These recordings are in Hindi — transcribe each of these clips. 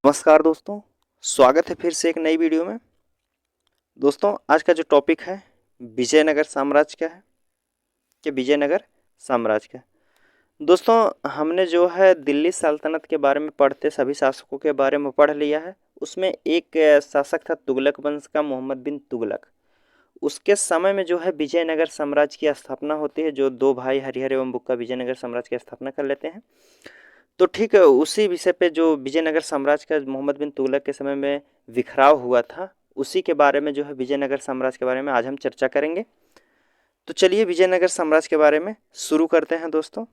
नमस्कार दोस्तों, स्वागत है फिर से एक नई वीडियो में। दोस्तों आज का जो टॉपिक है विजयनगर साम्राज्य का है कि विजयनगर साम्राज्य का। दोस्तों हमने जो है दिल्ली सल्तनत के बारे में पढ़ते सभी शासकों के बारे में पढ़ लिया है। उसमें एक शासक था तुगलक वंश का, मोहम्मद बिन तुगलक। उसके समय में जो है विजयनगर साम्राज्य की स्थापना होती है। जो दो भाई हरिहर एवं बुक्का विजयनगर साम्राज्य की स्थापना कर लेते हैं। तो ठीक है, उसी विषय पे जो विजयनगर साम्राज्य का मोहम्मद बिन तुगलक के समय में विखराव हुआ था, उसी के बारे में जो है विजयनगर साम्राज्य के बारे में आज हम चर्चा करेंगे। तो चलिए विजयनगर साम्राज्य के बारे में शुरू करते हैं दोस्तों।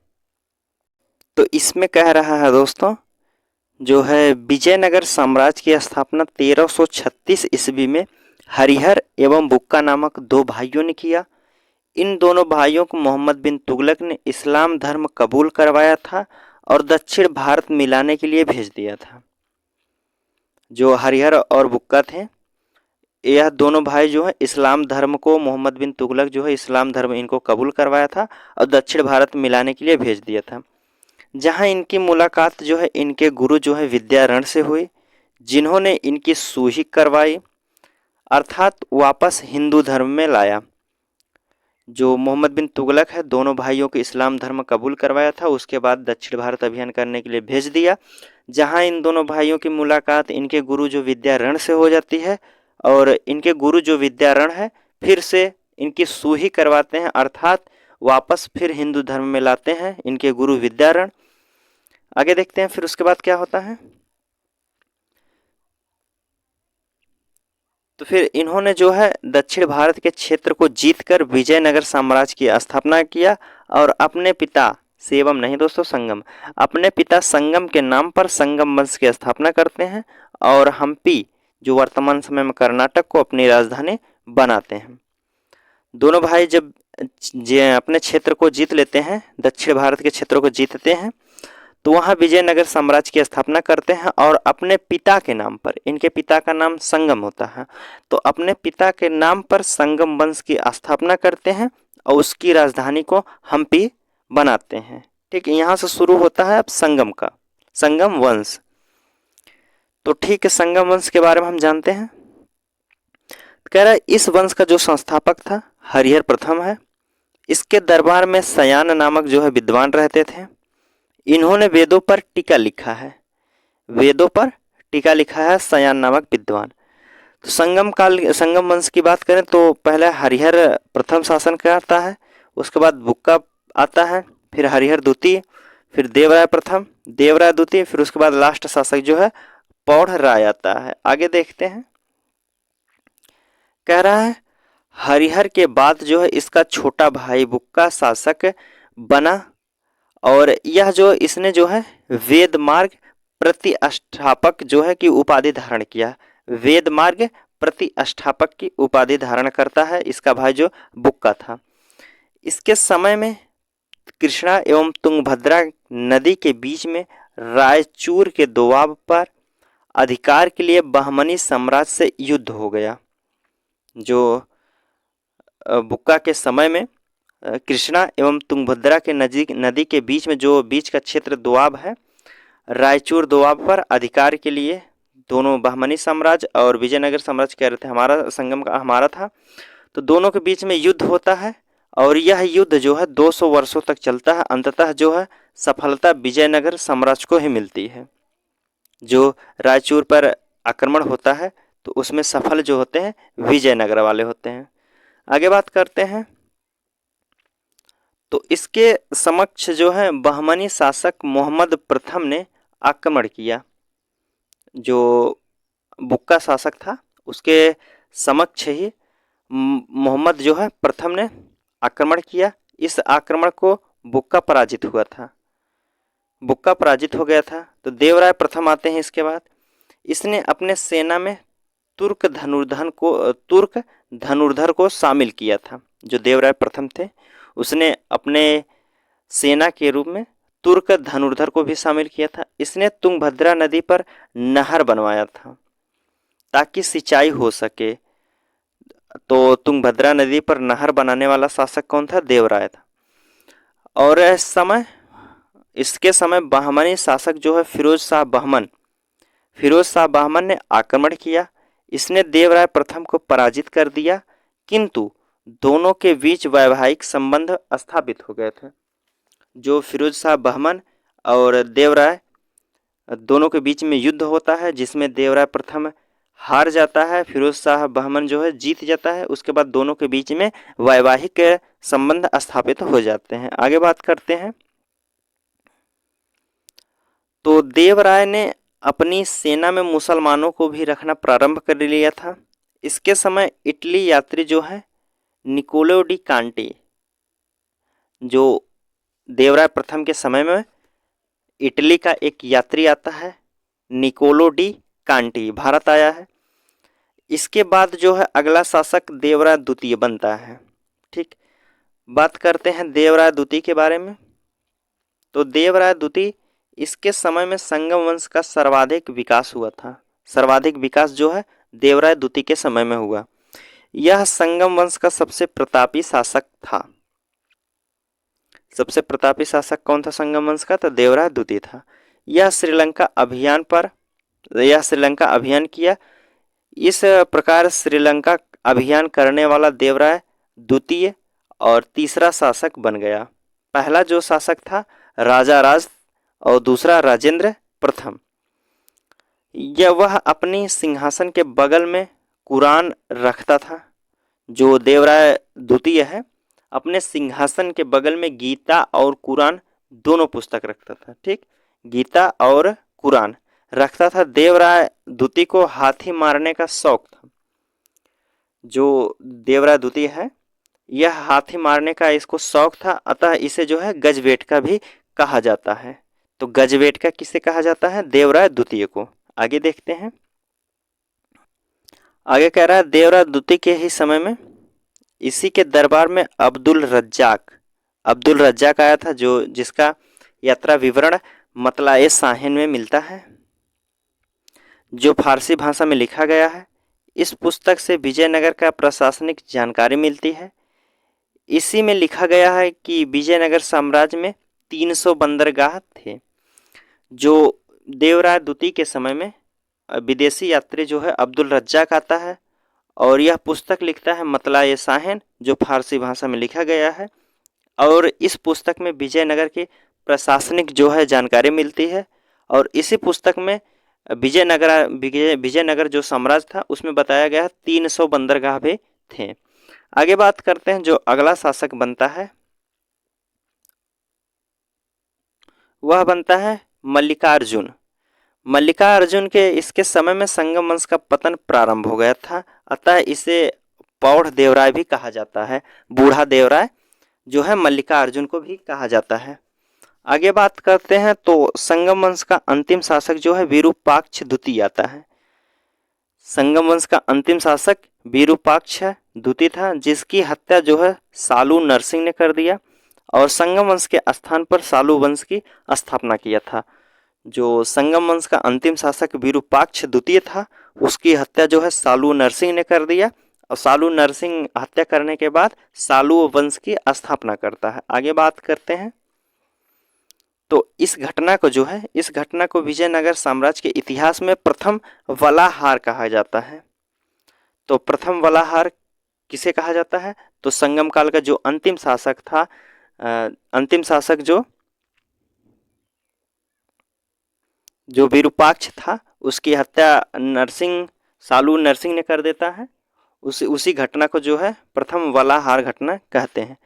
तो इसमें कह रहा है दोस्तों, जो है विजयनगर साम्राज्य की स्थापना 1336 ईस्वी में हरिहर एवं बुक्का नामक दो भाइयों ने किया। इन दोनों भाइयों को मोहम्मद बिन तुगलक ने इस्लाम धर्म कबूल करवाया था और दक्षिण भारत मिलाने के लिए भेज दिया था। जो हरिहर और बुक्का थे, यह दोनों भाई जो है इस्लाम धर्म को, मोहम्मद बिन तुगलक जो है इस्लाम धर्म इनको कबूल करवाया था और दक्षिण भारत मिलाने के लिए भेज दिया था। जहां इनकी मुलाकात जो है इनके गुरु जो है विद्यारण से हुई, जिन्होंने इनकी सूही करवाई, अर्थात वापस हिंदू धर्म में लाया। जो मोहम्मद बिन तुगलक है, दोनों भाइयों को इस्लाम धर्म कबूल करवाया था, उसके बाद दक्षिण भारत अभियान करने के लिए भेज दिया। जहां इन दोनों भाइयों की मुलाकात इनके गुरु जो विद्यारण से हो जाती है और इनके गुरु जो विद्यारण है फिर से इनकी सूही करवाते हैं, अर्थात वापस फिर हिंदू धर्म में लाते हैं इनके गुरु विद्यारण। आगे देखते हैं फिर उसके बाद क्या होता है। तो फिर इन्होंने जो है दक्षिण भारत के क्षेत्र को जीतकर विजयनगर साम्राज्य की स्थापना किया और अपने पिता सेवम नहीं दोस्तों, संगम, अपने पिता संगम के नाम पर संगम वंश की स्थापना करते हैं और हम्पी जो वर्तमान समय में कर्नाटक को अपनी राजधानी बनाते हैं। दोनों भाई जब अपने क्षेत्र को जीत लेते हैं, दक्षिण भारत के क्षेत्रों को जीतते हैं, तो वहाँ विजयनगर साम्राज्य की स्थापना करते हैं और अपने पिता के नाम पर, इनके पिता का नाम संगम होता है, तो अपने पिता के नाम पर संगम वंश की स्थापना करते हैं और उसकी राजधानी को हम्पी बनाते हैं। ठीक है, यहाँ से शुरू होता है अब संगम का, संगम वंश। तो ठीक है, संगम वंश के बारे में हम जानते हैं। कह रहा है इस वंश का जो संस्थापक था हरिहर प्रथम है। इसके दरबार में सयान नामक जो है विद्वान रहते थे। इन्होंने वेदों पर टीका लिखा है, वेदों पर टीका लिखा है सयान नामक विद्वान। तो संगम वंश की बात करें तो पहले हरिहर प्रथम शासन करता है, उसके बाद बुक्का आता है, फिर हरिहर द्वितीय, फिर देवराय प्रथम, देवराय द्वितीय, फिर उसके बाद लास्ट शासक जो है पौड़ राय आता है। आगे देखते हैं। कह रहा है हरिहर के बाद जो है इसका छोटा भाई बुक्का शासक बना और यह जो इसने जो है वेद मार्ग प्रतिष्ठापक जो है कि उपाधि धारण किया। वेद मार्ग प्रतिष्ठापक की उपाधि धारण करता है इसका भाई जो बुक्का था। इसके समय में कृष्णा एवं तुंगभद्रा नदी के बीच में रायचूर के दोआब पर अधिकार के लिए बहमनी साम्राज्य से युद्ध हो गया। जो बुक्का के समय में कृष्णा एवं तुंगभद्रा के नदी के बीच में जो बीच का क्षेत्र दोआब है, रायचूर दोआब पर अधिकार के लिए दोनों बहमनी साम्राज्य और विजयनगर साम्राज्य कह रहे थे हमारा संगम का हमारा था, तो दोनों के बीच में युद्ध होता है और यह युद्ध जो है 200 वर्षों तक चलता है। अंततः जो है सफलता विजयनगर साम्राज्य को ही मिलती है। जो रायचूर पर आक्रमण होता है तो उसमें सफल जो होते हैं विजयनगर वाले होते हैं। आगे बात करते हैं। तो इसके समक्ष जो है बहमनी शासक मोहम्मद प्रथम ने आक्रमण किया। जो बुक्का शासक था उसके समक्ष ही मोहम्मद जो है प्रथम ने आक्रमण किया। इस आक्रमण को बुक्का पराजित हुआ था, बुक्का पराजित हो गया था। तो देवराय प्रथम आते हैं इसके बाद। इसने अपने सेना में तुर्क धनुर्धर को शामिल किया था। जो देवराय प्रथम थे उसने अपने सेना के रूप में तुर्क धनुर्धर को भी शामिल किया था। इसने तुंगभद्रा नदी पर नहर बनवाया था ताकि सिंचाई हो सके। तो तुंगभद्रा नदी पर नहर बनाने वाला शासक कौन था? देवराय था। और इसके समय बहमनी शासक जो है फिरोज शाह बहमन, फिरोज शाह बहमन ने आक्रमण किया। इसने देवराय प्रथम को पराजित कर दिया, किंतु दोनों के बीच वैवाहिक संबंध स्थापित हो गए थे। जो फिरोज शाह बहमन और देवराय दोनों के बीच में युद्ध होता है, जिसमें देवराय प्रथम हार जाता है, फिरोज शाह बहमन जो है जीत जाता है। उसके बाद दोनों के बीच में वैवाहिक संबंध स्थापित हो जाते हैं। आगे बात करते हैं। तो देवराय ने अपनी सेना में मुसलमानों को भी रखना प्रारंभ कर लिया था। इसके समय इटली यात्री जो है निकोलो डी कांटी, जो देवराय प्रथम के समय में इटली का एक यात्री आता है, निकोलो डी कांटी भारत आया है। इसके बाद जो है अगला शासक देवराय द्वितीय बनता है। ठीक, बात करते हैं देवराय द्वितीय के बारे में। तो देवराय द्वितीय, इसके समय में संगम वंश का सर्वाधिक विकास हुआ था। सर्वाधिक विकास जो है देवराय द्वितीय के समय में हुआ। यह संगम वंश का सबसे प्रतापी शासक था। सबसे प्रतापी शासक कौन था संगम वंश का? तो देवराय द्वितीय था। यह श्रीलंका अभियान किया। इस प्रकार श्रीलंका अभियान करने वाला देवराय द्वितीय और तीसरा शासक बन गया। पहला जो शासक था राजा राज और दूसरा राजेंद्र प्रथम। वह अपनी सिंहासन के बगल में कुरान रखता था। जो देवराय द्वितीय है अपने सिंहासन के बगल में गीता और कुरान दोनों पुस्तक रखता था। ठीक, गीता और कुरान रखता था। देवराय द्वितीय को हाथी मारने का शौक था। जो देवराय द्वितीय है यह हाथी मारने का इसको शौक था, अतः इसे जो है गजवेटका भी कहा जाता है। तो गजवेटका किसे कहा जाता है? देवराय द्वितीय को। आगे देखते हैं। आगे कह रहा है देवराय द्वितीय के ही समय में इसी के दरबार में अब्दुल रज्जाक आया था, जो जिसका यात्रा विवरण मतलाए साहिन में मिलता है, जो फारसी भाषा में लिखा गया है। इस पुस्तक से विजयनगर का प्रशासनिक जानकारी मिलती है। इसी में लिखा गया है कि विजयनगर साम्राज्य में 300 बंदरगाह थे। जो देवराय द्वितीय के समय में विदेशी यात्री जो है अब्दुल रज्जाक आता है और यह पुस्तक लिखता है मतलाए साहिन, जो फारसी भाषा में लिखा गया है। और इस पुस्तक में विजयनगर की प्रशासनिक जो है जानकारी मिलती है। और इसी पुस्तक में विजयनगर जो साम्राज्य था उसमें बताया गया 300 बंदरगाह भी थे। आगे बात करते हैं। जो अगला शासक बनता है वह बनता है मल्लिकार्जुन। मल्लिकार्जुन के इसके समय में संगम वंश का पतन प्रारंभ हो गया था, अतः इसे पौढ़ देवराय भी कहा जाता है। बूढ़ा देवराय जो है मल्लिकार्जुन को भी कहा जाता है। आगे बात करते हैं। तो संगम वंश का अंतिम शासक जो है विरूपाक्ष द्वितीय आता है। संगम वंश का अंतिम शासक विरूपाक्ष द्वितीय था, जिसकी हत्या जो है सालू नरसिंह ने कर दिया और संगम वंश के स्थान पर सालू वंश की स्थापना किया था। जो संगम वंश का अंतिम शासक विरूपाक्ष द्वितीय था उसकी हत्या जो है सालू नरसिंह ने कर दिया और सालू नरसिंह हत्या करने के बाद सालू वंश की स्थापना करता है। आगे बात करते हैं। तो इस घटना को विजयनगर साम्राज्य के इतिहास में प्रथम वलाहार कहा जाता है। तो प्रथम वलाहार किसे कहा जाता है? तो संगम काल का जो अंतिम शासक था, जो विरूपाक्ष था, उसकी हत्या सालू नरसिंह ने कर देता है। उसी घटना को जो है प्रथम वलाहार घटना कहते हैं।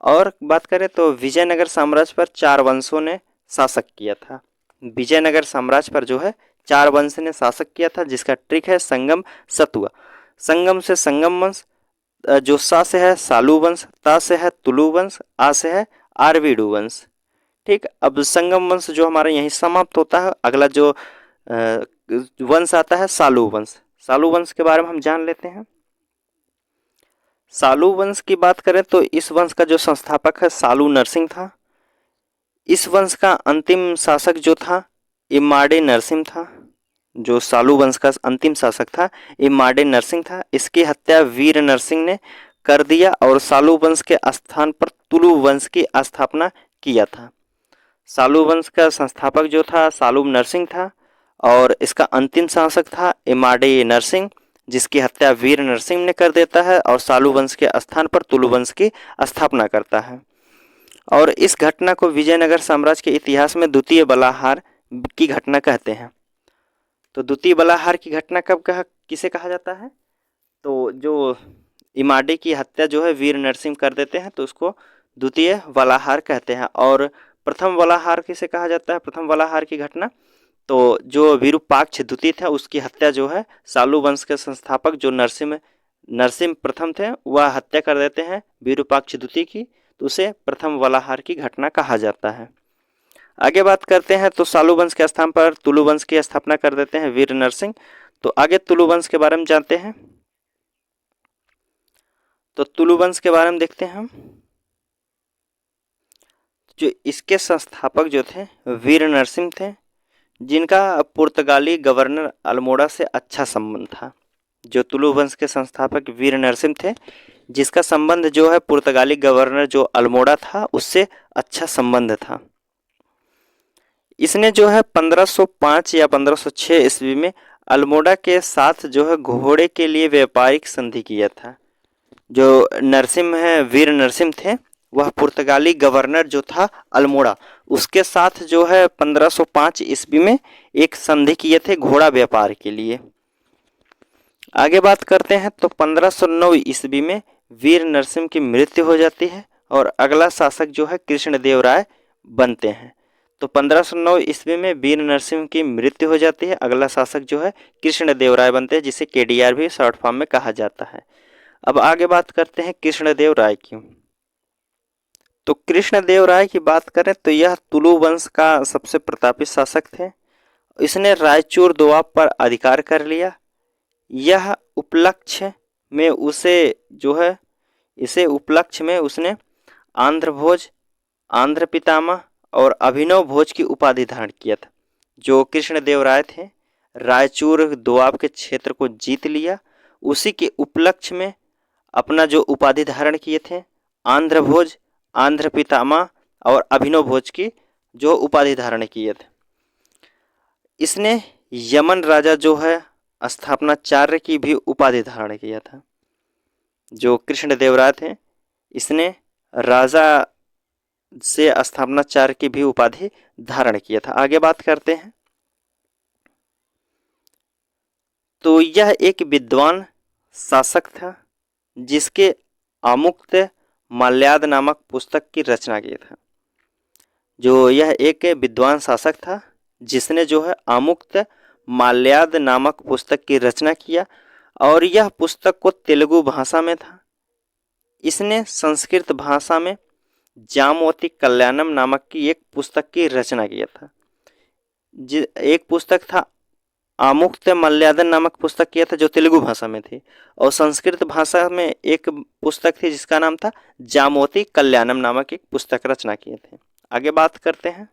और बात करें तो विजयनगर साम्राज्य पर 4 वंशों ने शासक किया था। विजयनगर साम्राज्य पर जो है 4 वंश ने शासक किया था, जिसका ट्रिक है संगम सतुआ। संगम से संगम वंश, जो सा से है सालू वंश, ता से है तुलु वंश, आ से है आरवीडू वंश। ठीक, अब संगम वंश जो हमारे यहीं समाप्त होता है। अगला जो वंश आता है सालू वंश। सालू वंश के बारे में हम जान लेते हैं। सालू वंश की बात करें तो इस वंश का जो संस्थापक है सालू नरसिंह था। इस वंश का अंतिम शासक जो था इम्माडी नरसिंह था। जो सालू वंश का अंतिम शासक था इम्माडी नरसिंह था। इसकी हत्या वीर नरसिंह ने कर दिया और सालू वंश के स्थान पर तुलु वंश की स्थापना किया था। सालू वंश का संस्थापक जो था सालू नरसिंह था और इसका अंतिम शासक था इमाडी नरसिंह, जिसकी हत्या वीर नरसिंह ने कर देता है और सालू वंश के स्थान पर तुलु वंश की स्थापना करता है। और इस घटना को विजयनगर साम्राज्य के इतिहास में द्वितीय बलाहार की घटना कहते हैं। तो द्वितीय बलाहार की घटना किसे कहा जाता है? तो जो इमाडी की हत्या जो है वीर नरसिंह कर देते हैं तो उसको द्वितीय बलाहार कहते हैं। और प्रथम बलाहार किसे कहा जाता है? प्रथम बलाहार की घटना तो जो विरूपाक्ष द्वितीय था उसकी हत्या जो है सालू वंश के संस्थापक जो नरसिंह प्रथम थे वह हत्या कर देते हैं विरूपाक्ष द्वितीय की, तो उसे प्रथम बलाहार की घटना कहा जाता है। आगे बात करते हैं तो सालू वंश के स्थान पर तुलु वंश की स्थापना कर देते हैं वीर नरसिंह। तो आगे तुलु वंश के बारे में जानते हैं। तो तुलु वंश के बारे में देखते हैं हम। जो इसके संस्थापक जो थे वीर नरसिंह थे, जिनका पुर्तगाली गवर्नर अल्मोड़ा से अच्छा संबंध था। जो तुलु वंश के संस्थापक वीर नरसिंह थे, जिसका संबंध जो है पुर्तगाली गवर्नर जो अल्मोड़ा था उससे अच्छा संबंध था। इसने जो है 1505 या 1506 ईस्वी में अल्मोड़ा के साथ जो है घोड़े के लिए व्यापारिक संधि किया था। जो नरसिंह है वीर नरसिंह थे वह पुर्तगाली गवर्नर जो था अल्मोड़ा उसके साथ जो है 1505 ईस्वी में एक संधि किए थे घोड़ा व्यापार के लिए। आगे बात करते हैं तो 1509 ईस्वी में वीर नरसिंह की मृत्यु हो जाती है और अगला शासक जो है कृष्णदेव राय बनते हैं। तो 1509 ईस्वी में वीर नरसिंह की मृत्यु हो जाती है, अगला शासक जो है कृष्णदेव राय बनते हैं, जिसे केडीआर भी शॉर्ट फॉर्म में कहा जाता है। अब आगे बात करते हैं कृष्णदेव राय की। तो कृष्णदेव राय की बात करें तो यह तुलु वंश का सबसे प्रतापी शासक थे। इसने रायचूर दोआब पर अधिकार कर लिया। यह उपलक्ष्य में उसने आंध्र भोज, आंध्र पितामह और अभिनव भोज की उपाधि धारण किया था। जो कृष्णदेव राय थे रायचूर दोआब के क्षेत्र को जीत लिया, उसी के उपलक्ष्य में अपना जो उपाधि धारण किए थे आंध्र भोज, आंध्र पितामह और अभिनव भोज की जो उपाधि धारण किए थे। इसने यमन राजा जो है स्थापनाचार्य की भी उपाधि धारण किया था। जो कृष्णदेव राय थे इसने राजा से स्थापनाचार्य की भी उपाधि धारण किया था। आगे बात करते हैं तो यह एक विद्वान शासक था जिसके आमुक्त माल्याद नामक पुस्तक की रचना की था। जो यह एक विद्वान शासक था जिसने जो है आमुक्त माल्याद नामक पुस्तक की रचना किया और यह पुस्तक को तेलुगु भाषा में था। इसने संस्कृत भाषा में जामवती कल्याणम नामक की एक पुस्तक की रचना किया था। एक पुस्तक था आमुक्त मल्यादन नामक पुस्तक किया था जो तेलुगु भाषा में थी, और संस्कृत भाषा में एक पुस्तक थी जिसका नाम था जामवती कल्याणम नामक एक पुस्तक रचना किए थे। आगे बात करते हैं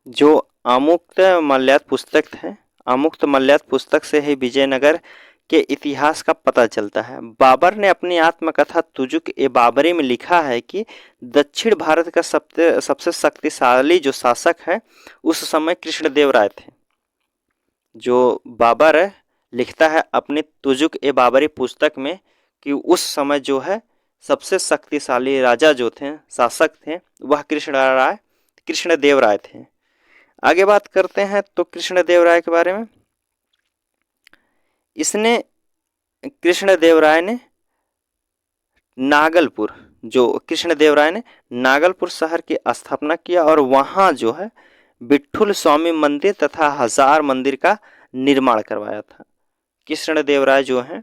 जो आमुक्त मल्याद पुस्तक है, आमुक्त मल्याद पुस्तक से ही विजयनगर के इतिहास का पता चलता है। बाबर ने अपनी आत्मकथा तुजुक ए बाबरी में लिखा है कि दक्षिण भारत का सबसे शक्तिशाली जो शासक है उस समय कृष्णदेव राय थे। जो बाबर लिखता है अपनी तुजुक ए बाबरी पुस्तक में कि उस समय जो है सबसे शक्तिशाली राजा जो थे, शासक थे, वह कृष्णदेव राय थे। आगे बात करते हैं तो कृष्णदेव राय के बारे में। कृष्णदेव राय ने नागलपुर शहर की स्थापना किया और वहाँ जो है विठुल स्वामी मंदिर तथा हजार मंदिर का निर्माण करवाया था। कृष्णदेव राय जो है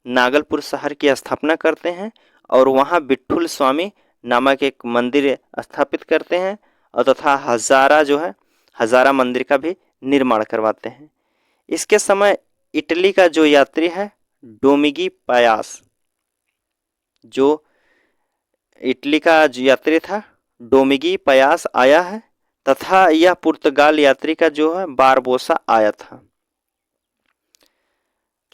नागलपुर शहर की स्थापना करते हैं और वहाँ विठुल स्वामी नामक एक मंदिर स्थापित करते हैं और तथा हजारा मंदिर का भी निर्माण करवाते हैं। इसके समय इटली का जो यात्री है डोमिगी पायास, जो इटली का जो यात्री था डोमिगी पायास आया है तथा यह पुर्तगाल यात्री का जो है बारबोसा आया था।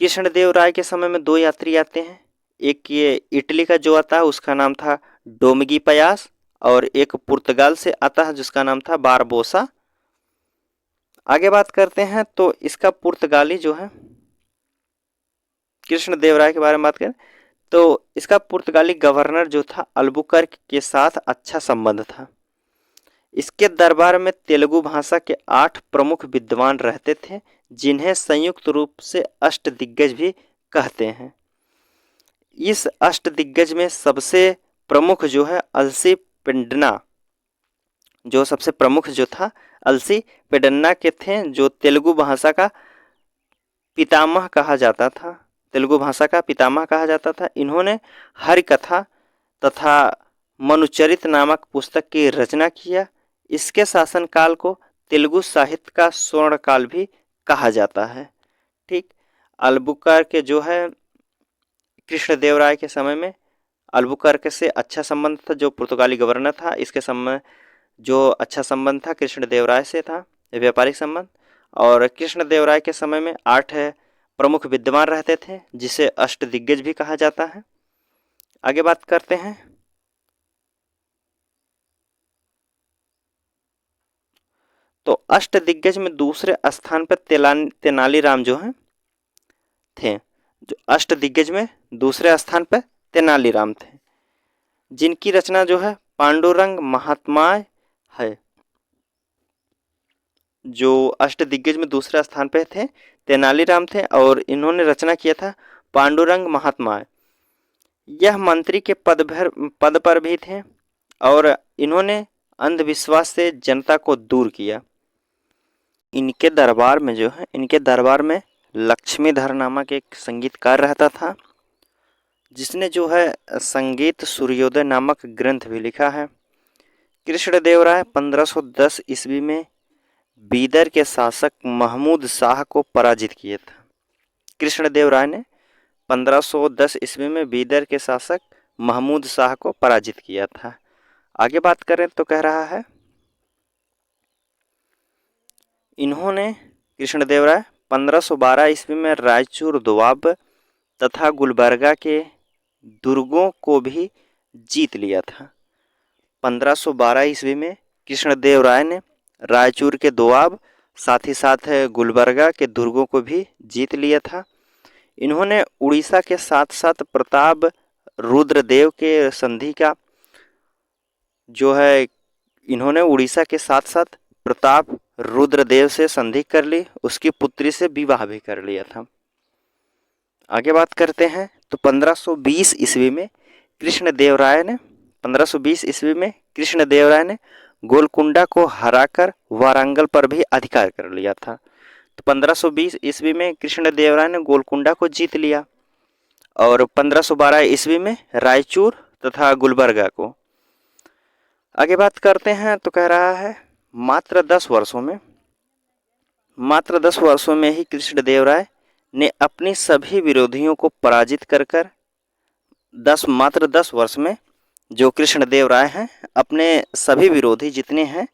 कृष्णदेव राय के समय में दो यात्री आते हैं, एक ये इटली का जो आता है उसका नाम था डोमिगी पायास और एक पुर्तगाल से आता है जिसका नाम था बारबोसा आगे बात करते हैं तो इसका पुर्तगाली जो है, कृष्णदेवराय के बारे में बात करें तो इसका पुर्तगाली गवर्नर जो था अल्बुकर्क के साथ अच्छा संबंध था। इसके दरबार में तेलुगु भाषा के 8 प्रमुख विद्वान रहते थे, जिन्हें संयुक्त रूप से अष्टदिग्गज भी कहते हैं। इस अष्टदिग्गज में सबसे प्रमुख जो है अलसी पेडन्ना, जो सबसे प्रमुख जो था अलसी पेडन्ना के थे, जो तेलुगु भाषा का पितामह कहा जाता था, तेलुगु भाषा का पितामह कहा जाता था। इन्होंने हरिकथा तथा मनुचरित नामक पुस्तक की रचना किया। इसके शासनकाल को तेलुगु साहित्य का स्वर्ण काल भी कहा जाता है। ठीक, अल्बुकर्क जो है कृष्णदेवराय के समय में अल्बुकर्क से अच्छा संबंध था, जो पुर्तगाली गवर्नर था। इसके समय जो अच्छा संबंध था कृष्णदेवराय से था, व्यापारिक संबंध। और कृष्णदेवराय के समय में 8 प्रमुख विद्वान रहते थे, जिसे अष्टदिग्गज भी कहा जाता है। आगे बात करते हैं तो अष्टदिग्गज में दूसरे स्थान पर तेनालीराम जो है थे। जो अष्टदिग्गज में दूसरे स्थान पर तेनालीराम थे, जिनकी रचना जो है पांडुरंग महात्माय है। जो अष्टदिग्गज में दूसरे स्थान पे थे तेनालीराम थे, और इन्होंने रचना किया था पांडुरंग महात्माय। यह मंत्री के पद पर भी थे, और इन्होंने अंधविश्वास से जनता को दूर किया। इनके दरबार में जो है, इनके दरबार में लक्ष्मीधर नामक एक संगीतकार रहता था, जिसने जो है संगीत सूर्योदय नामक ग्रंथ भी लिखा है। कृष्णदेवराय 1510 ईस्वी में बीदर के शासक महमूद शाह को पराजित किया था। कृष्णदेवराय ने 1510 ईस्वी में बीदर के शासक महमूद शाह को पराजित किया था। आगे बात करें तो कह रहा है इन्होंने कृष्णदेवराय 1512 ईस्वी में रायचूर दोआब तथा गुलबर्गा के दुर्गों को भी जीत लिया था। 1512 ईस्वी में कृष्णदेवराय ने रायचूर के दोआब, साथ ही साथ गुलबर्गा के दुर्गों को भी जीत लिया था। इन्होंने उड़ीसा के साथ साथ प्रताप रुद्रदेव के संधि का जो है, इन्होंने उड़ीसा के साथ साथ प्रताप रुद्रदेव से संधि कर ली, उसकी पुत्री से विवाह भी कर लिया था। आगे बात करते हैं तो 1520 ईस्वी में कृष्णदेवराय ने 1520 ईस्वी में कृष्णदेवराय ने गोलकुंडा को हराकर वारंगल पर भी अधिकार कर लिया था। तो 1520 ईस्वी में कृष्णदेवराय ने गोलकुंडा को जीत लिया, और 1512 ईस्वी में रायचूर तथा गुलबर्गा को। आगे बात करते हैं तो कह रहा है मात्र 10 वर्षों में ही कृष्णदेवराय ने अपनी सभी विरोधियों को पराजित कर मात्र 10 वर्ष में जो कृष्णदेवराय हैं अपने सभी विरोधी जितने हैं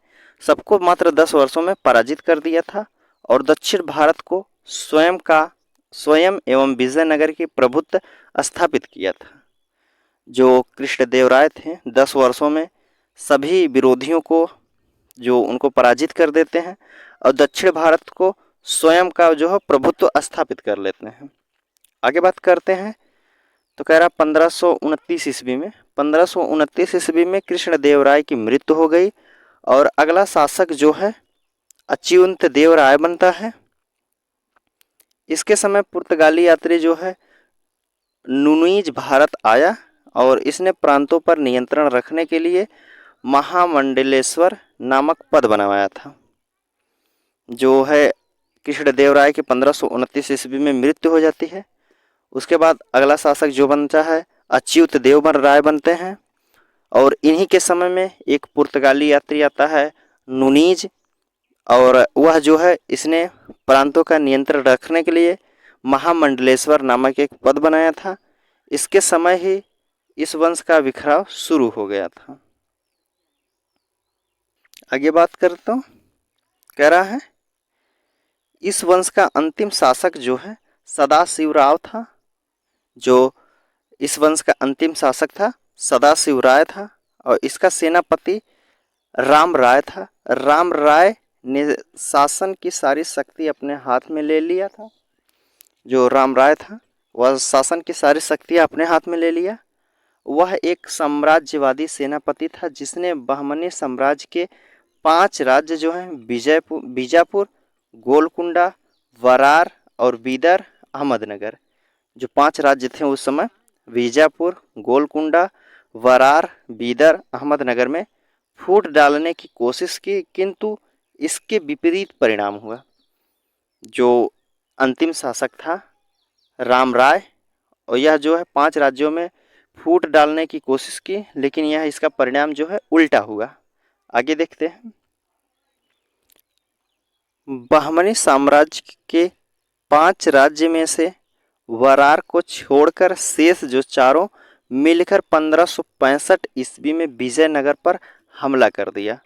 सबको मात्र 10 वर्षों में पराजित कर दिया था, और दक्षिण भारत को स्वयं एवं विजयनगर की प्रभुत्व स्थापित किया था। जो कृष्णदेवराय थे 10 वर्षों में सभी विरोधियों को जो उनको पराजित कर देते हैं, और दक्षिण भारत को स्वयं का जो है प्रभुत्व स्थापित कर लेते हैं। आगे बात करते हैं तो कह रहा 1529 ईस्वी में कृष्णदेवराय की मृत्यु हो गई, और अगला शासक जो है अच्युत देव राय बनता है। इसके समय पुर्तगाली यात्री जो है नुनीज भारत आया, और इसने प्रांतों पर नियंत्रण रखने के लिए महामंडलेश्वर नामक पद बनवाया था। जो है कृष्णदेवराय की 1529 ईस्वी में मृत्यु हो जाती है। उसके बाद अगला शासक जो बनता है अच्युत देव राय बनते हैं, और इन्हीं के समय में एक पुर्तगाली यात्री आता है नुनीज, और वह जो है इसने प्रांतों का नियंत्रण रखने के लिए महामंडलेश्वर नामक एक पद बनाया था। इसके समय ही इस वंश का बिखराव शुरू हो गया था। आगे बात करता हूँ, कह रहा है इस वंश का अंतिम शासक जो है सदाशिवराव था। जो इस वंश का अंतिम शासक था सदाशिव राय था, और इसका सेनापति राम राय था। राम राय ने शासन की सारी शक्ति अपने हाथ में ले लिया था। जो राम राय था वह शासन की सारी शक्तियाँ अपने हाथ में ले लिया। वह एक साम्राज्यवादी सेनापति था जिसने बहमनी साम्राज्य के 5 राज्य जो हैं बीजापुर, गोलकुंडा, वरार और बीदर, अहमदनगर, जो 5 राज्य थे उस समय बीजापुर, गोलकुंडा, वरार, बीदर, अहमदनगर में फूट डालने की कोशिश की, किंतु इसके विपरीत परिणाम हुआ। जो अंतिम शासक था राम राय, और यह जो है 5 राज्यों में फूट डालने की कोशिश की, लेकिन यह इसका परिणाम जो है उल्टा हुआ। आगे देखते हैं। बहमनी साम्राज्य के 5 राज्य में से वरार को छोड़कर शेष जो चारों मिलकर 1565 ईस्वी में विजयनगर पर हमला कर दिया।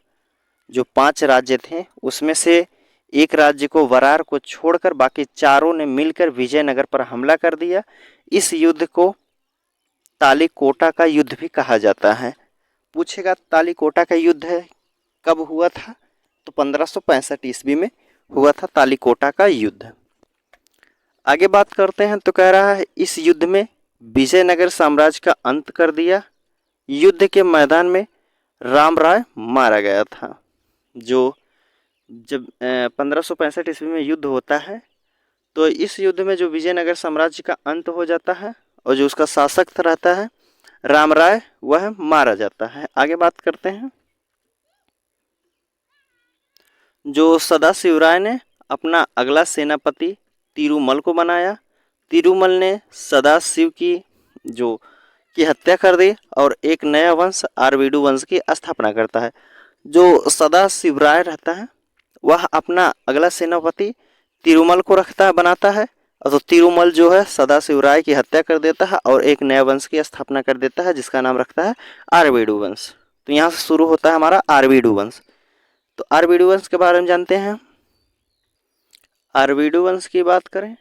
जो 5 राज्य थे उसमें से एक राज्य को वरार को छोड़कर बाकी चारों ने मिलकर विजयनगर पर हमला कर दिया। इस युद्ध को तालीकोटा का युद्ध भी कहा जाता है। पूछेगा तालीकोटा का युद्ध है कब हुआ था, तो 1565 ईस्वी में हुआ था तालीकोटा का युद्ध। आगे बात करते हैं तो कह रहा है इस युद्ध में विजयनगर साम्राज्य का अंत कर दिया। युद्ध के मैदान में राम राय मारा गया था। जो जब 1565 ईस्वी में युद्ध होता है तो इस युद्ध में जो विजयनगर साम्राज्य का अंत हो जाता है और जो उसका शासक रहता है राम राय, वह मारा जाता है। आगे बात करते हैं। जो सदाशिव राय ने अपना अगला सेनापति तिरुमल को बनाया। तिरुमल ने सदाशिव की हत्या कर दी और एक नया वंश आरवीडू वंश की स्थापना करता है। जो सदाशिव राय रहता है वह अपना अगला सेनापति तिरुमल को बनाता है, और तो तिरुमल जो है सदाशिव राय की हत्या कर देता है और एक नया वंश की स्थापना कर देता है जिसका नाम रखता है आरवीडू वंश। तो यहाँ से शुरू होता है हमारा आरवीडू वंश। तो आरवीडू वंश के बारे में जानते हैं। आरवीडू वंश की बात करें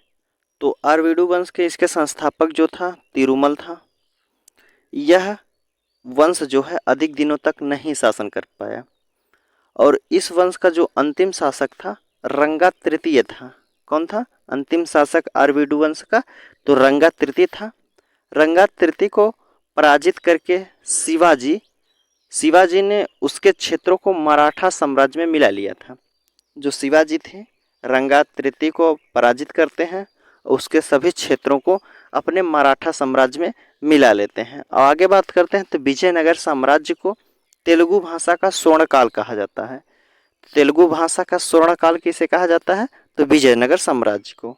तो आरवीडू वंश के इसके संस्थापक जो था तिरुमल था। यह वंश जो है अधिक दिनों तक नहीं शासन कर पाया और इस वंश का जो अंतिम शासक था रंगा तृतीय था। कौन था अंतिम शासक आरवीडू वंश का? तो रंगा तृतीय था। रंगा तृतीय को पराजित करके शिवाजी ने उसके क्षेत्रों को मराठा साम्राज्य में मिला लिया था। जो शिवाजी थे रंगा तृतीय को पराजित करते हैं और उसके सभी क्षेत्रों को अपने मराठा साम्राज्य में मिला लेते हैं। और आगे बात करते हैं तो विजयनगर साम्राज्य को तेलुगु भाषा का स्वर्णकाल कहा जाता है। तेलुगु भाषा का स्वर्णकाल किसे कहा जाता है? तो विजयनगर साम्राज्य को।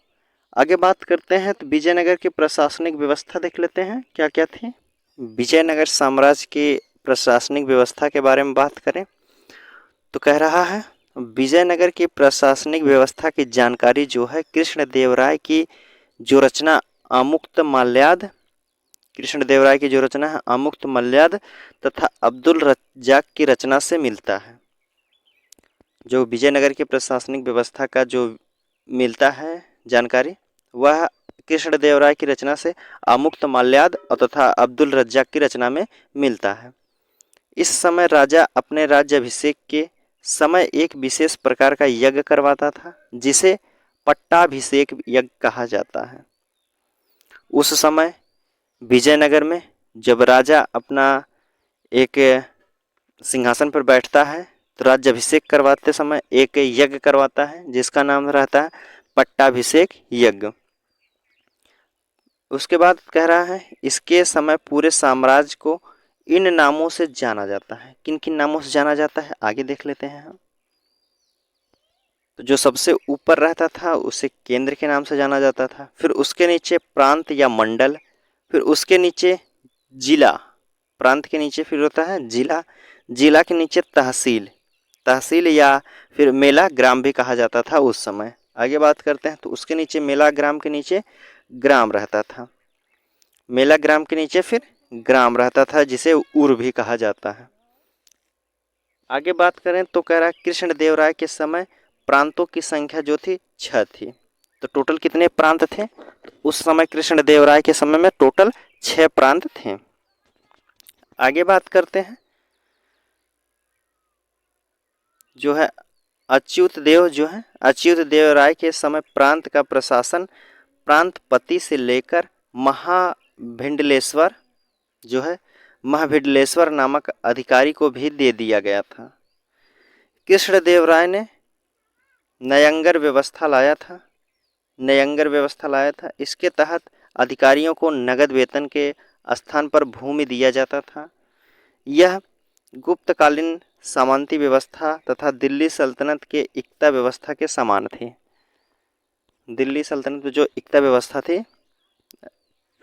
आगे बात करते हैं तो विजयनगर की प्रशासनिक व्यवस्था देख लेते हैं क्या क्या थी। विजयनगर साम्राज्य की प्रशासनिक व्यवस्था के बारे में बात करें तो कह रहा है विजयनगर की प्रशासनिक व्यवस्था की जानकारी जो है कृष्णदेवराय की जो रचना अमुक्त माल्याद, कृष्णदेवराय की जो रचना है अमुक्त माल्याद तथा अब्दुल रज्जाक की रचना से मिलता है। जो विजयनगर की प्रशासनिक व्यवस्था का जो मिलता है जानकारी वह कृष्णदेवराय की रचना से अमुक्त माल्याद और तथा अब्दुल रज्जाक की रचना में मिलता है। इस समय राजा अपने राज्याभिषेक के समय एक विशेष प्रकार का यज्ञ करवाता था जिसे पट्टाभिषेक यज्ञ कहा जाता है। उस समय विजयनगर में जब राजा अपना एक सिंहासन पर बैठता है तो राज्याभिषेक करवाते समय एक यज्ञ करवाता है जिसका नाम रहता है पट्टाभिषेक यज्ञ। उसके बाद कह रहा है इसके समय पूरे साम्राज्य को इन नामों से जाना जाता है। किन किन नामों से जाना जाता है आगे देख लेते हैं हम। तो जो सबसे ऊपर रहता था उसे केंद्र के नाम से जाना जाता था, फिर उसके नीचे प्रांत या मंडल, फिर उसके नीचे जिला, प्रांत के नीचे फिर होता है जिला, जिला के नीचे तहसील, तहसील या फिर मेला ग्राम भी कहा जाता था उस समय। आगे बात करते हैं तो उसके नीचे मेला ग्राम के नीचे ग्राम रहता था, मेला ग्राम के नीचे फिर ग्राम रहता था जिसे उर भी कहा जाता है। आगे बात करें तो कह रहा है कृष्णदेवराय के समय प्रांतों की संख्या जो थी 6 थी। तो टोटल कितने प्रांत थे? तो उस समय कृष्णदेवराय के समय में टोटल 6 प्रांत थे। आगे बात करते हैं जो है अच्युत देव जो है, अच्युत देव राय के समय प्रांत का प्रशासन प्रांतपति से लेकर महाभिंडलेश्वर जो है, महाभिंडलेश्वर नामक अधिकारी को भी दे दिया गया था। कृष्णदेव राय ने न्यायंगर व्यवस्था लाया था, न्यायंगर व्यवस्था लाया था। इसके तहत अधिकारियों को नगद वेतन के स्थान पर भूमि दिया जाता था। यह गुप्तकालीन सामंती व्यवस्था तथा दिल्ली सल्तनत के इक्ता व्यवस्था के समान थी। दिल्ली सल्तनत में जो इक्ता व्यवस्था थी,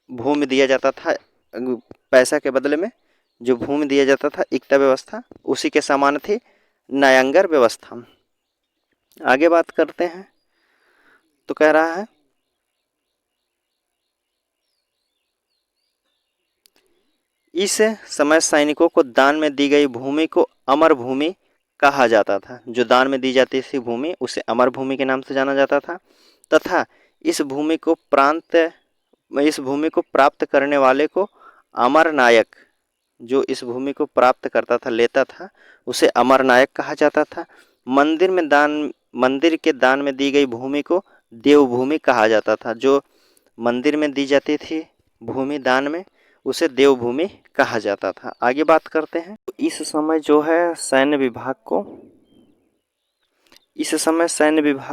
भूमि दिया जाता था पैसा के बदले में, जो भूमि दिया जाता था, इक्ता व्यवस्था, उसी के समान थी न्यायंगर व्यवस्था। आगे बात करते हैं तो कह रहा है इस समय सैनिकों को दान में दी गई भूमि को अमर भूमि कहा जाता था। जो दान में दी जाती थी भूमि, उसे अमर भूमि के नाम से जाना जाता था। तथा इस भूमि को प्राप्त करने वाले को अमर नायक, जो इस भूमि को प्राप्त करता था, लेता था, उसे अमर नायक कहा जाता था। मंदिर के दान में दी गई भूमि को देवभूमि कहा जाता था। जो मंदिर में दी जाती थी भूमि दान में, उसे देवभूमि कहा जाता था। आगे बात करते हैं। इस समय जो है सैन्य विभाग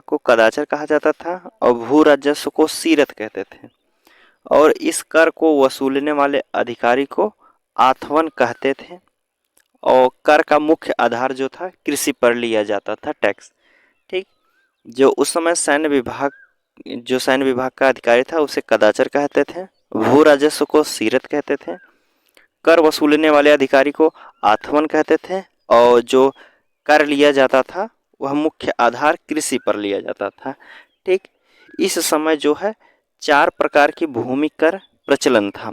को कदाचार कहा जाता था और भू राजस्व को सीरत कहते थे। और इस कर को वसूलने वाले अधिकारी को आथवन कहते थे। और कर का मुख्य आधार जो था कृषि पर लिया जाता था, टैक्स। ठीक, जो उस समय सैन्य विभाग का अधिकारी था उसे कदाचार कहते थे, भू राजस्व को सीरत कहते थे, कर वसूलने वाले अधिकारी को आथवन कहते थे, और जो कर लिया जाता था वह मुख्य आधार कृषि पर लिया जाता था। ठीक, इस समय जो है 4 प्रकार की भूमि कर प्रचलन था।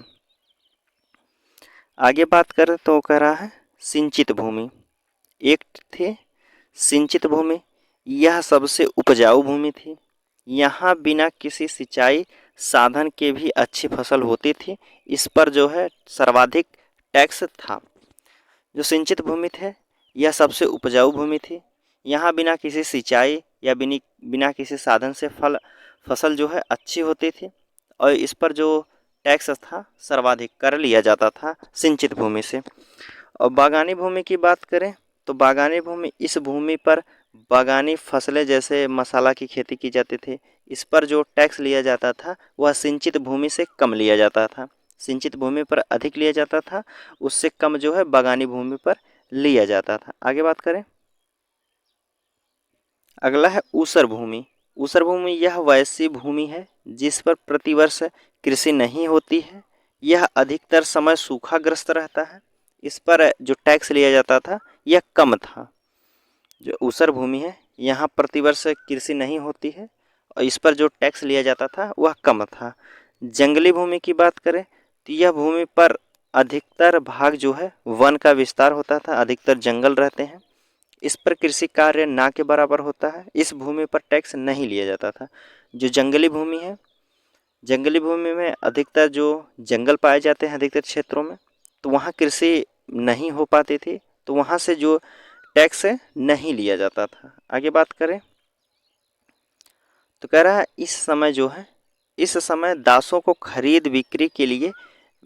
आगे बात करें तो कह रहा है सिंचित भूमि। एक थे सिंचित भूमि, यह सबसे उपजाऊ भूमि थी। यहाँ बिना किसी सिंचाई साधन के भी अच्छी फसल होती थी। इस पर जो है सर्वाधिक टैक्स था। जो सिंचित भूमि थे, यह सबसे उपजाऊ भूमि थी। यहाँ बिना किसी सिंचाई या बिना किसी साधन से फसल जो है अच्छी होती थी, और इस पर जो टैक्स था सर्वाधिक कर लिया जाता था सिंचित भूमि से। और बागानी भूमि की बात करें तो बागानी भूमि, इस भूमि पर बागानी फसलें जैसे मसाला की खेती की जाती थी। इस पर जो टैक्स लिया जाता था वह सिंचित भूमि से कम लिया जाता था। सिंचित भूमि पर अधिक लिया जाता था, उससे कम जो है बागानी भूमि पर लिया जाता था। आगे बात करें, अगला है ऊसर भूमि। ऊसर भूमि यह वैसी भूमि है जिस पर प्रतिवर्ष कृषि नहीं होती है। यह अधिकतर समय सूखाग्रस्त रहता है। इस पर जो टैक्स लिया जाता था यह कम था। जो ऊसर भूमि है, यहाँ प्रतिवर्ष कृषि नहीं होती है और इस पर जो टैक्स लिया जाता था वह कम था। जंगली भूमि की बात करें तो यह भूमि पर अधिकतर भाग जो है वन का विस्तार होता था, अधिकतर जंगल रहते हैं। इस पर कृषि कार्य ना के बराबर होता है। इस भूमि पर टैक्स नहीं लिया जाता था। जो जंगली भूमि है, जंगली भूमि में अधिकतर जो जंगल पाए जाते हैं अधिकतर क्षेत्रों में, तो वहाँ कृषि नहीं हो पाती थी, तो वहाँ से जो टैक्स नहीं लिया जाता था। आगे बात करें तो कह रहा है इस समय दासों को खरीद बिक्री के लिए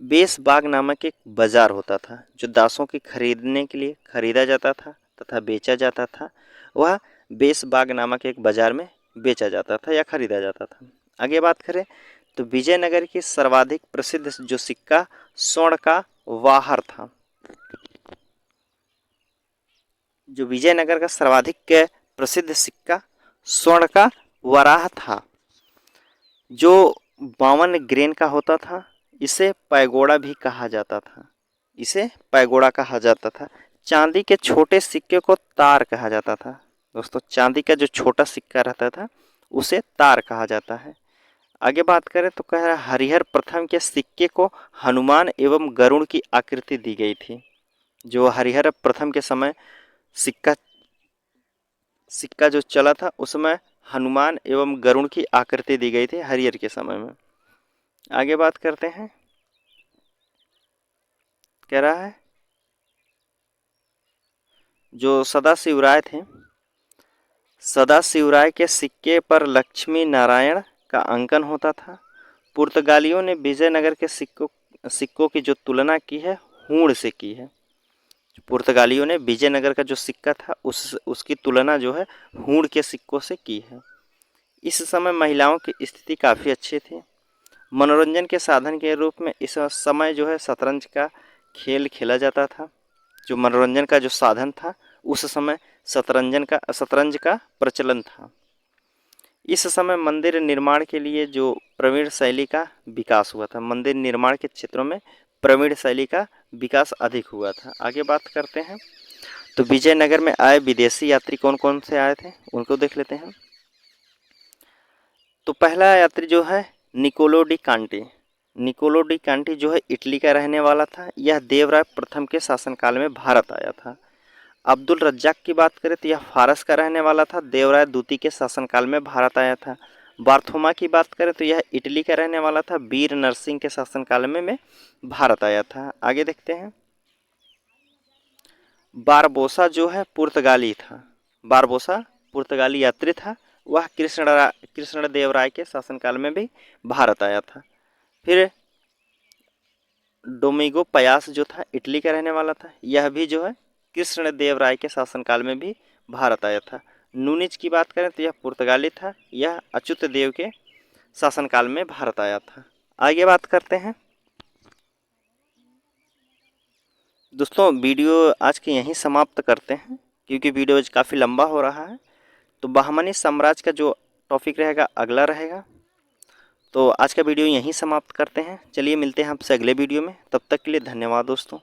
बेसबाग नामक एक बाजार होता था। जो दासों की खरीदने के लिए खरीदा जाता था तथा बेचा जाता था, वह बेसबाग नामक एक बाजार में बेचा जाता था या खरीदा जाता था। आगे बात करें तो विजयनगर की सर्वाधिक प्रसिद्ध जो सिक्का स्वर्ण का वाहर था। जो विजयनगर का सर्वाधिक प्रसिद्ध सिक्का स्वर्ण का वराह था, जो 52 ग्रेन का होता था। इसे पैगोड़ा भी कहा जाता था। इसे पैगोड़ा कहा जाता था। चांदी के छोटे सिक्के को तार कहा जाता था। दोस्तों, चांदी का जो छोटा सिक्का रहता था उसे तार कहा जाता है। आगे बात करें तो कह रहा है हरिहर प्रथम के सिक्के को हनुमान एवं गरुड़ की आकृति दी गई थी। जो हरिहर प्रथम के समय सिक्का सिक्का जो चला था उसमें हनुमान एवं गरुड़ की आकृति दी गई थी हरिहर के समय में। आगे बात करते हैं, कह रहा है जो सदाशिव राय थे, सदाशिवराय के सिक्के पर लक्ष्मी नारायण का अंकन होता था। पुर्तगालियों ने विजयनगर के सिक्कों की जो तुलना की है हूण से की है। पुर्तगालियों ने विजयनगर का जो सिक्का था उसकी तुलना जो है हूण के सिक्कों से की है। इस समय महिलाओं की स्थिति काफ़ी अच्छी थी। मनोरंजन के साधन के रूप में इस समय जो है शतरंज का खेल खेला जाता था। जो मनोरंजन का जो साधन था उस समय शतरंज का प्रचलन था। इस समय मंदिर निर्माण के लिए जो प्रवीण शैली का विकास हुआ था, मंदिर निर्माण के क्षेत्रों में प्रवीण शैली का विकास अधिक हुआ था। आगे बात करते हैं तो विजयनगर में आए विदेशी यात्री कौन कौन से आए थे उनको देख लेते हैं। तो पहला यात्री जो है Niccolo de Conti. Niccolo de Conti जो है इटली का रहने वाला था। यह देवराय प्रथम के शासनकाल में भारत आया था। अब्दुल रज्जाक की बात करें तो यह फारस का रहने वाला था। देवराय द्वितीय के शासनकाल में भारत आया था। बार्थोमा की बात करें तो यह इटली का रहने वाला था। वीर नरसिंह के शासनकाल में भारत आया था। आगे देखते हैं। बारबोसा जो है पुर्तगाली था। बारबोसा पुर्तगाली यात्री था। वह कृष्णदेवराय के शासनकाल में भी भारत आया था। फिर डोमिगो पयास जो था इटली का रहने वाला था। यह भी जो है कृष्णदेवराय के शासनकाल में भी भारत आया था। नूनिज की बात करें तो यह पुर्तगाली था। यह अच्युत देव के शासनकाल में भारत आया था। आगे बात करते हैं। दोस्तों वीडियो आज के यहीं समाप्त करते हैं क्योंकि वीडियो काफ़ी लंबा हो रहा है। तो बहमनी साम्राज्य का जो टॉपिक रहेगा अगला रहेगा। तो आज का वीडियो यहीं समाप्त करते हैं। चलिए मिलते हैं आपसे अगले वीडियो में। तब तक के लिए धन्यवाद दोस्तों।